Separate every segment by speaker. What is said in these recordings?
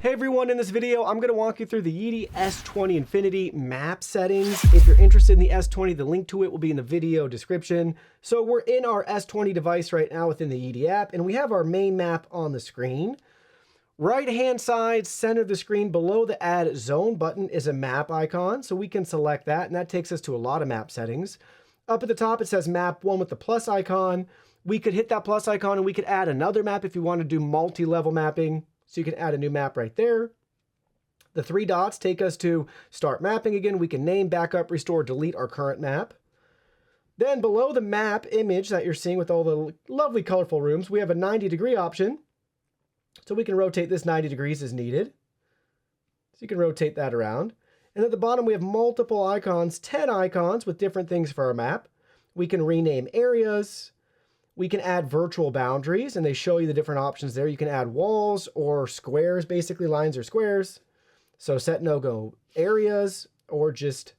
Speaker 1: Hey everyone, in this video, I'm going to walk you through the Yeedi S20 Infinity map settings. If you're interested in the S20, the link to it will be in the video description. So we're in our S20 device right now within the Yeedi app, and we have our main map on the screen. Right-hand side, center of the screen, below the Add Zone button is a map icon, so we can select that, and that takes us to a lot of map settings. Up at the top, it says Map 1 with the plus icon. We could hit that plus icon, and we could add another map if you want to do multi-level mapping. So you can add a new map right there. The three dots take us to start mapping again. We can name, backup, restore, delete our current map. Then below the map image that you're seeing with all the lovely colorful rooms, we have a 90-degree option. So we can rotate this 90 degrees as needed. So you can rotate that around. And at the bottom, we have multiple icons, 10 icons with different things for our map. We can rename areas. We can add virtual boundaries, and they show you the different options there. You can add walls or squares, basically lines or squares. So set no-go areas, or just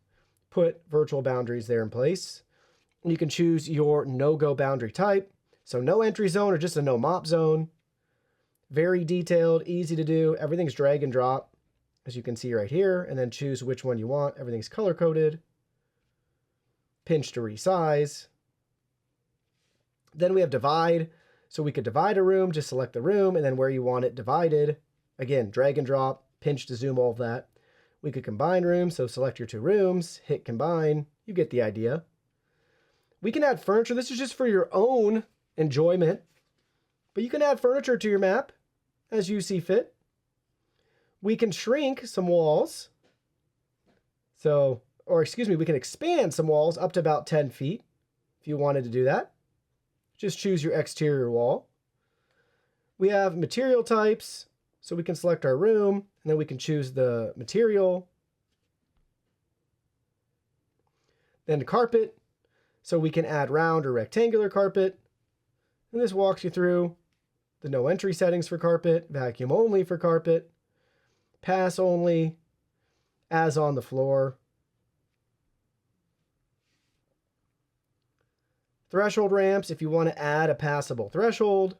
Speaker 1: put virtual boundaries there in place. And you can choose your no-go boundary type. So no entry zone or just a no mop zone. Very detailed, easy to do. Everything's drag and drop, as you can see right here, and then choose which one you want. Everything's color-coded. Pinch to resize. Then we have divide, so we could divide a room, just select the room, and then where you want it divided. Again, drag and drop, pinch to zoom, all of that. We could combine rooms, so select your two rooms, hit combine, you get the idea. We can add furniture. This is just for your own enjoyment, but you can add furniture to your map as you see fit. We can shrink some walls. We can expand some walls up to about 10 feet if you wanted to do that. Just choose your exterior wall. We have material types, so we can select our room, and then we can choose the material. Then carpet, so we can add round or rectangular carpet. And this walks you through the no entry settings for carpet, vacuum only for carpet, pass only, as on the floor. Threshold ramps, if you want to add a passable threshold,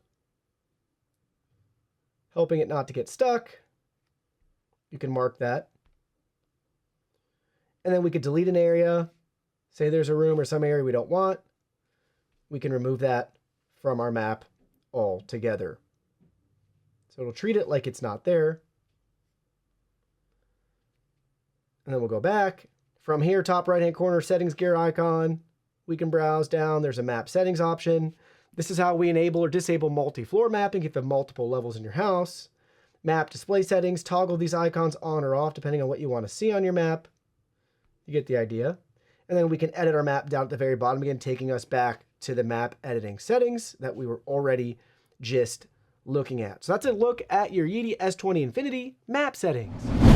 Speaker 1: helping it not to get stuck, you can mark that. And then we could delete an area. Say there's a room or some area we don't want. We can remove that from our map altogether. So it'll treat it like it's not there. And then we'll go back. From here, top right-hand corner, settings gear icon. We can browse down. There's a map settings option. This is how we enable or disable multi-floor mapping if you have multiple levels in your house. Map display settings, toggle these icons on or off depending on what you want to see on your map. You get the idea. And then we can edit our map down at the very bottom again, taking us back to the map editing settings that we were already just looking at. So that's a look at your Yeedi S20 Infinity map settings.